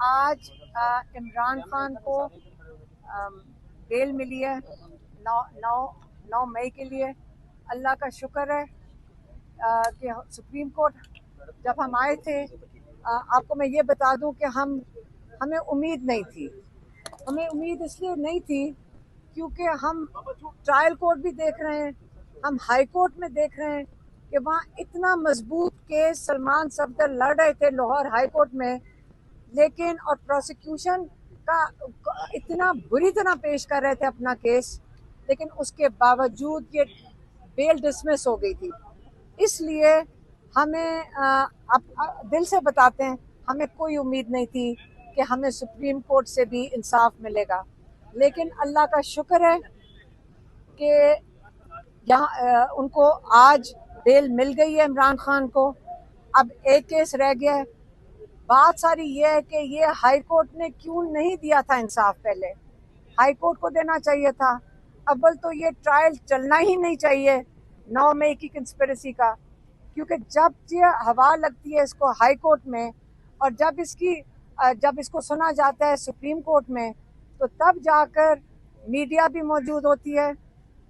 आज इमरान खान को बेल मिली है 9 मई के लिए। अल्लाह का शुक्र है कि सुप्रीम कोर्ट जब हम आए थे, आपको मैं ये बता दूं कि हमें उम्मीद नहीं थी। हमें उम्मीद इसलिए नहीं थी क्योंकि हम ट्रायल कोर्ट भी देख रहे हैं, हम हाई कोर्ट में देख रहे हैं कि वहाँ इतना मजबूत केस सलमान सफदर लड़ रहे थे लाहौर हाई कोर्ट में, लेकिन और प्रोसिक्यूशन का इतना बुरी तरह पेश कर रहे थे अपना केस, लेकिन उसके बावजूद ये बेल डिसमिस हो गई थी। इसलिए हमें अब दिल से बताते हैं, हमें कोई उम्मीद नहीं थी कि हमें सुप्रीम कोर्ट से भी इंसाफ मिलेगा, लेकिन अल्लाह का शुक्र है कि यहाँ उनको आज बेल मिल गई है इमरान खान को। अब एक केस रह गया है। बात सारी ये है कि ये हाई कोर्ट ने क्यों नहीं दिया था इंसाफ। पहले हाई कोर्ट को देना चाहिए था। अव्वल तो ये ट्रायल चलना ही नहीं चाहिए 9 मई की कंस्पिरेसी का, क्योंकि जब ये हवा लगती है इसको हाई कोर्ट में और जब इसको सुना जाता है सुप्रीम कोर्ट में, तो तब जाकर मीडिया भी मौजूद होती है,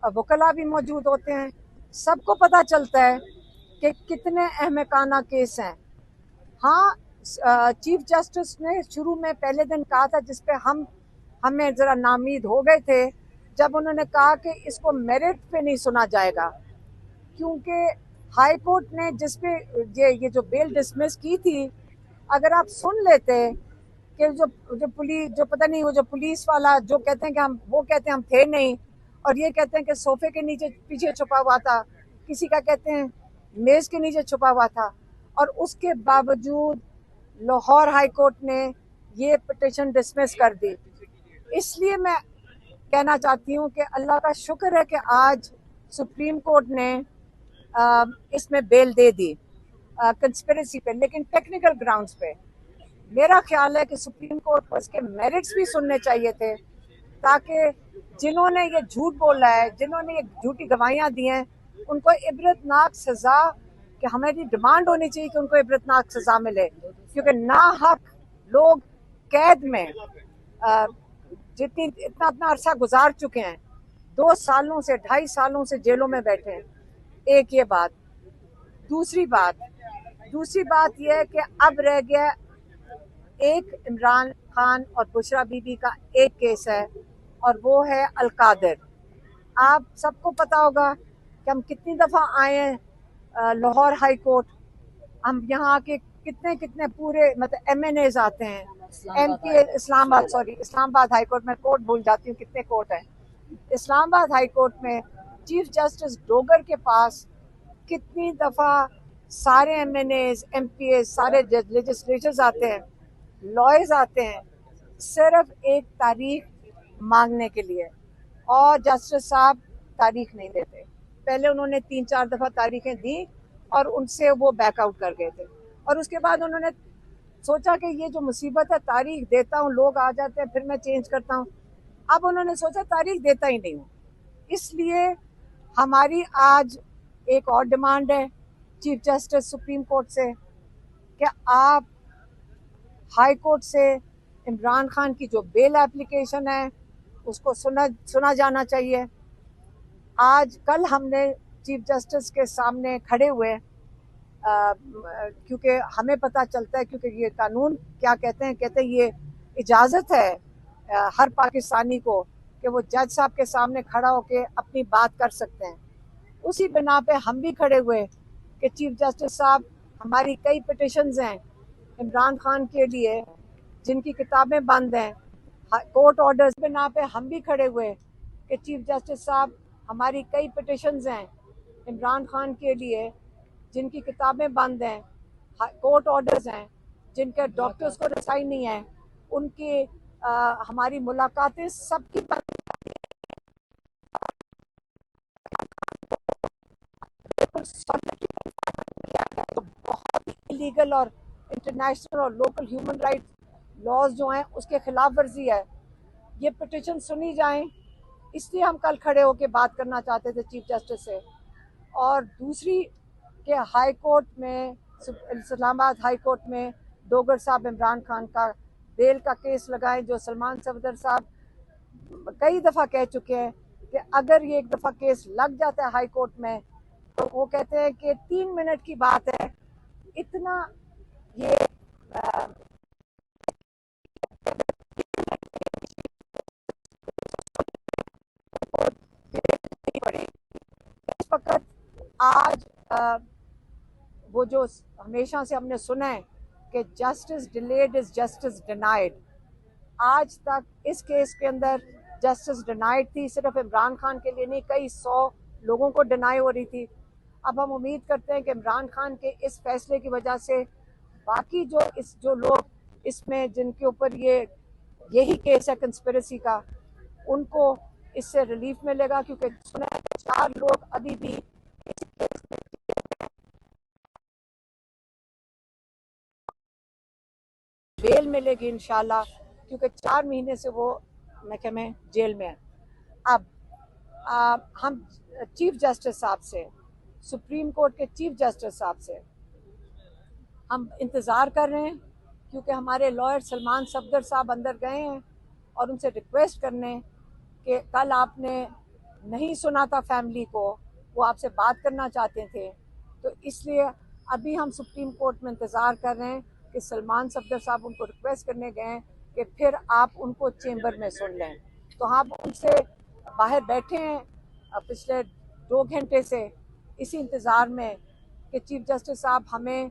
वकला भी मौजूद होते हैं, सबको पता चलता है कि कितने अहमकाना केस हैं। हाँ, चीफ जस्टिस ने शुरू में पहले दिन कहा था, जिसपे हमें जरा नामीद हो गए थे, जब उन्होंने कहा कि इसको मेरिट पे नहीं सुना जाएगा, क्योंकि हाई कोर्ट ने जिसपे ये जो बेल डिसमिस की थी, अगर आप सुन लेते कि जो पता नहीं, वो जो पुलिस वाला जो कहते हैं कि वो कहते हैं हम थे नहीं, और ये कहते हैं कि सोफे के नीचे पीछे छुपा हुआ था, किसी का कहते हैं मेज के नीचे छुपा हुआ था, और उसके बावजूद लाहौर हाई कोर्ट ने ये पिटिशन डिसमिस कर दी। इसलिए मैं कहना चाहती हूँ कि अल्लाह का शुक्र है कि आज सुप्रीम कोर्ट ने इसमें बेल दे दी कंस्पिरेसी पे, लेकिन टेक्निकल ग्राउंड्स पे। मेरा ख्याल है कि सुप्रीम कोर्ट को इसके मेरिट्स भी सुनने चाहिए थे, ताकि जिन्होंने ये झूठ बोला है, जिन्होंने ये झूठी गवाहियां दी हैं, उनको इबरतनाक सजा, कि हमारी डिमांड होनी चाहिए कि उनको इबरतनाक सजा मिले, क्योंकि ना हक लोग कैद में इतना अरसा गुजार चुके हैं, 2 सालों से 2.5 सालों से जेलों में बैठे हैं। एक ये बात। दूसरी बात यह है कि अब रह गया एक इमरान खान और बुशरा बीबी का एक केस है, और वो है अलकादिर। आप सबको पता होगा कि हम कितनी दफ़ा आए हैं लाहौर हाई कोर्ट। हम यहाँ के कितने पूरे मतलब MNAs आते हैं, MP इस्लामाबाद हाई कोर्ट में कोर्ट भूल जाती हूँ कितने कोर्ट हैं। इस्लामाबाद हाई कोर्ट में चीफ जस्टिस डोगर के पास कितनी दफ़ा सारे MNAs MPAs सारे लेजिस्लेचर्स आते हैं, लॉयर्स आते हैं, सिर्फ एक तारीख मांगने के लिए, और जस्टिस साहब तारीख नहीं देते। पहले उन्होंने 3-4 दफ़ा तारीखें दी और उनसे वो बैकआउट कर गए थे, और उसके बाद उन्होंने सोचा कि ये जो मुसीबत है, तारीख देता हूँ, लोग आ जाते हैं, फिर मैं चेंज करता हूँ। अब उन्होंने सोचा तारीख देता ही नहीं हूँ। इसलिए हमारी आज एक और डिमांड है चीफ जस्टिस सुप्रीम कोर्ट से कि आप हाई कोर्ट से इमरान खान की जो बेल एप्लीकेशन है उसको सुना जाना चाहिए। कल हमने चीफ जस्टिस के सामने खड़े हुए, क्योंकि हमें पता चलता है, क्योंकि ये कानून क्या कहते हैं ये इजाज़त है हर पाकिस्तानी को कि वो जज साहब के सामने खड़ा होकर अपनी बात कर सकते हैं। उसी बिना पे हम भी खड़े हुए कि चीफ जस्टिस साहब, हमारी कई पिटिशंस हैं इमरान खान के लिए जिनकी किताबें बंद हैं, कोर्ट ऑर्डर्स बिना पे हम भी खड़े हुए कि चीफ जस्टिस साहब, हमारी कई पिटिशंस हैं इमरान खान के लिए जिनकी किताबें बंद हैं, कोर्ट ऑर्डर्स हैं जिनके डॉक्टर्स को रसाई नहीं है, उनकी हमारी मुलाकातें सबकी बंद। तो बहुत इलीगल और इंटरनेशनल और लोकल ह्यूमन राइट्स लॉज जो हैं उसके खिलाफ वर्जी है। ये पिटिशन सुनी जाएं, इसलिए हम कल खड़े होकर बात करना चाहते थे चीफ जस्टिस से। और दूसरी कि हाई कोर्ट में, इस्लामाबाद हाई कोर्ट में डोगर साहब इमरान खान का बेल का केस लगाएं। जो सलमान सफदर साहब कई दफ़ा कह चुके हैं कि अगर ये एक दफ़ा केस लग जाता है हाई कोर्ट में, तो वो कहते हैं कि 3 मिनट की बात है, इतना ये पड़े। इस वक्त आज वो जो हमेशा से हमने सुना है कि justice delayed is justice denied, आज तक इस केस के अंदर जस्टिस डिनाइड थी। सिर्फ इमरान खान के लिए नहीं, कई 100 लोगों को डिनाई हो रही थी। अब हम उम्मीद करते हैं कि इमरान खान के इस फैसले की वजह से बाकी जो लोग इसमें जिनके ऊपर यही केस है कंस्पिरेसी का, उनको इससे रिलीफ मिलेगा, क्योंकि सुना है 4 लोग अभी भी इस केस में बेल मिलेगी इंशाल्लाह, क्योंकि 4 महीने से वो महकमे जेल में है। अब हम चीफ जस्टिस साहब से, सुप्रीम कोर्ट के चीफ जस्टिस साहब से हम इंतज़ार कर रहे हैं, क्योंकि हमारे लॉयर सलमान सफदर साहब अंदर गए हैं और उनसे रिक्वेस्ट करने कि कल आपने नहीं सुना था फैमिली को, वो आपसे बात करना चाहते थे, तो इसलिए अभी हम सुप्रीम कोर्ट में इंतज़ार कर रहे हैं कि सलमान सफदर साहब उनको रिक्वेस्ट करने गए हैं कि फिर आप उनको चेंबर में सुन लें। तो हम उनसे बाहर बैठे हैं पिछले 2 घंटे से इसी इंतज़ार में कि चीफ जस्टिस साहब हमें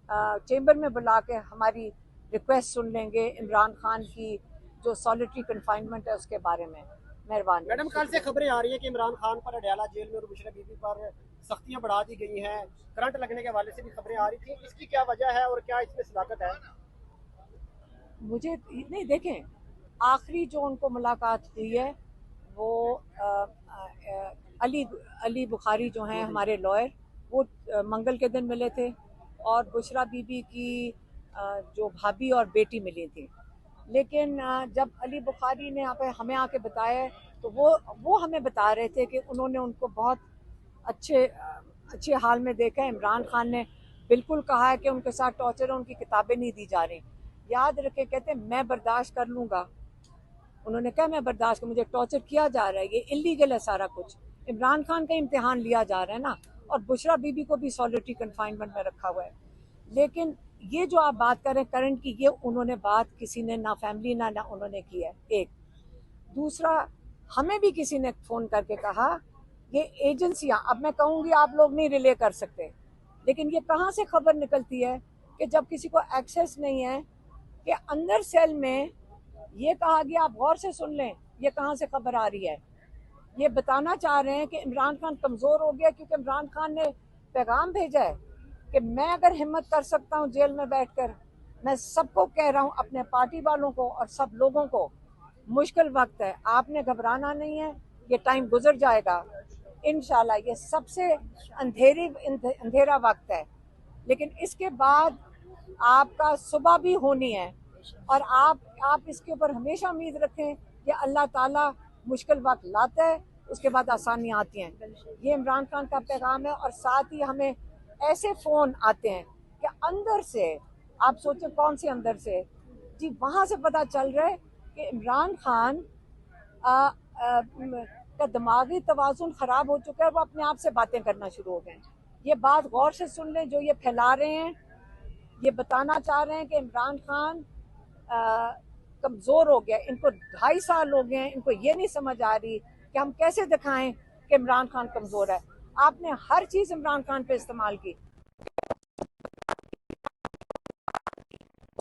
चेंबर में बुला के हमारी रिक्वेस्ट सुन लेंगे इमरान खान की जो सॉलिटरी कन्फाइनमेंट है उसके बारे में। मेहरबानी। मैडम, कल से खबरें आ रही है कि इमरान खान पर अडयाला जेल में और बुशरा बीबी पर सख्तियां बढ़ा दी गई हैं, करंट लगने के हवाले से भी खबरें आ रही थी, इसकी क्या वजह है और क्या इसमें सदाकत है? मुझे नहीं, देखें, आखिरी जो उनको मुलाकात हुई है वो अली बुखारी जो हैं हमारे लॉयर, वो मंगल के दिन मिले थे, और बुशरा बीबी की जो भाभी और बेटी मिली थी। लेकिन जब अली बुखारी ने यहाँ पे हमें आके बताया, तो वो हमें बता रहे थे कि उन्होंने उनको बहुत अच्छे हाल में देखा है। इमरान खान ने बिल्कुल कहा है कि उनके साथ टॉर्चर है, उनकी किताबें नहीं दी जा रही। याद रखे, कहते मैं बर्दाश्त कर लूँगा, उन्होंने कहा मैं बर्दाश्त कर, मुझे टॉर्चर किया जा रहा है, ये इलीगल है सारा कुछ, इमरान खान का इम्तिहान लिया जा रहा है ना, और बुशरा बीबी को भी सॉलिटरी कन्फाइनमेंट में रखा हुआ है। लेकिन ये जो आप बात कर रहे हैं करंट की, ये उन्होंने बात किसी ने ना फैमिली ना उन्होंने की है। एक दूसरा, हमें भी किसी ने फ़ोन करके कहा, ये एजेंसियां, अब मैं कहूँगी आप लोग नहीं रिले कर सकते, लेकिन ये कहाँ से खबर निकलती है कि जब किसी को एक्सेस नहीं है, कि अंदर सेल में ये कहा गया, आप गौर से सुन लें, ये कहाँ से खबर आ रही है। ये बताना चाह रहे हैं कि इमरान खान कमज़ोर हो गया, क्योंकि इमरान खान ने पैगाम भेजा है कि मैं अगर हिम्मत कर सकता हूँ जेल में बैठकर, मैं सबको कह रहा हूँ, अपने पार्टी वालों को और सब लोगों को, मुश्किल वक्त है, आपने घबराना नहीं है, ये टाइम गुजर जाएगा इंशाल्लाह। ये सबसे अंधेरा वक्त है, लेकिन इसके बाद आपका सुबह भी होनी है, और आप इसके ऊपर हमेशा उम्मीद रखें कि अल्लाह ताला मुश्किल वक्त लाता है, उसके बाद आसानियाँ आती हैं। ये इमरान खान का पैगाम है। और साथ ही हमें ऐसे फ़ोन आते हैं कि अंदर से, आप सोचें कौन से अंदर से, जी वहाँ से पता चल रहा है कि इमरान खान का दिमागी तवाज़ुन ख़राब हो चुका है, वो अपने आप से बातें करना शुरू हो गए। ये बात गौर से सुन लें, जो ये फैला रहे हैं, ये बताना चाह रहे हैं कि इमरान खान कमज़ोर हो गया। इनको 2.5 साल हो गए हैं, इनको ये नहीं समझ आ रही कि हम कैसे दिखाएं कि इमरान खान कमज़ोर है। आपने हर चीज़ इमरान खान पे इस्तेमाल की,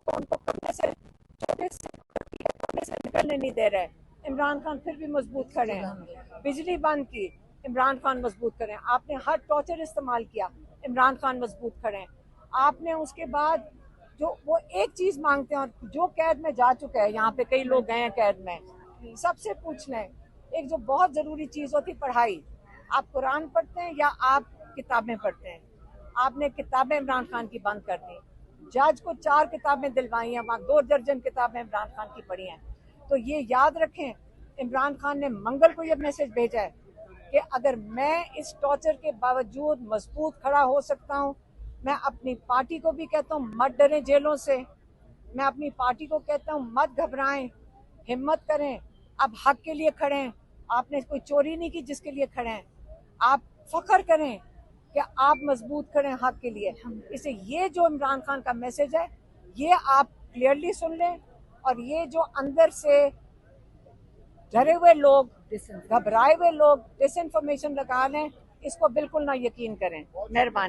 उनको कमरे से निकलने नहीं दे रहे, इमरान खान फिर भी मजबूत खड़े हैं। बिजली बंद की, इमरान खान मजबूत खड़े हैं। आपने हर टॉर्चर इस्तेमाल किया, इमरान खान मजबूत खड़े हैं। आपने उसके बाद जो वो एक चीज़ मांगते हैं, और जो कैद में जा चुका है, यहाँ पे कई लोग गए हैं कैद में, सबसे पूछ लें, एक जो बहुत ज़रूरी चीज़ होती पढ़ाई, आप कुरान पढ़ते हैं या आप किताबें पढ़ते हैं? आपने किताबें इमरान खान की बंद कर दी। जज को 4 किताबें दिलवाई हैं, वहाँ 2 दर्जन किताबें इमरान खान की पढ़ी हैं। तो ये याद रखें, इमरान खान ने मंगल को ये मैसेज भेजा है कि अगर मैं इस टॉर्चर के बावजूद मजबूत खड़ा हो सकता हूँ, मैं अपनी पार्टी को भी कहता हूँ मत डरें जेलों से, मैं अपनी पार्टी को कहता हूँ, मत घबराएं, हिम्मत करें, अब हक के लिए खड़े हैं। आपने कोई चोरी नहीं की जिसके लिए खड़े हैं। आप फख्र करें कि आप मजबूत खड़े हैं हक के लिए। इसे ये जो इमरान खान का मैसेज है, ये आप क्लियरली सुन लें, और ये जो अंदर से डरे हुए लोग, घबराए हुए लोग डिसइंफॉर्मेशन लगा लें, इसको बिल्कुल ना यकीन करें। मेहरबानी।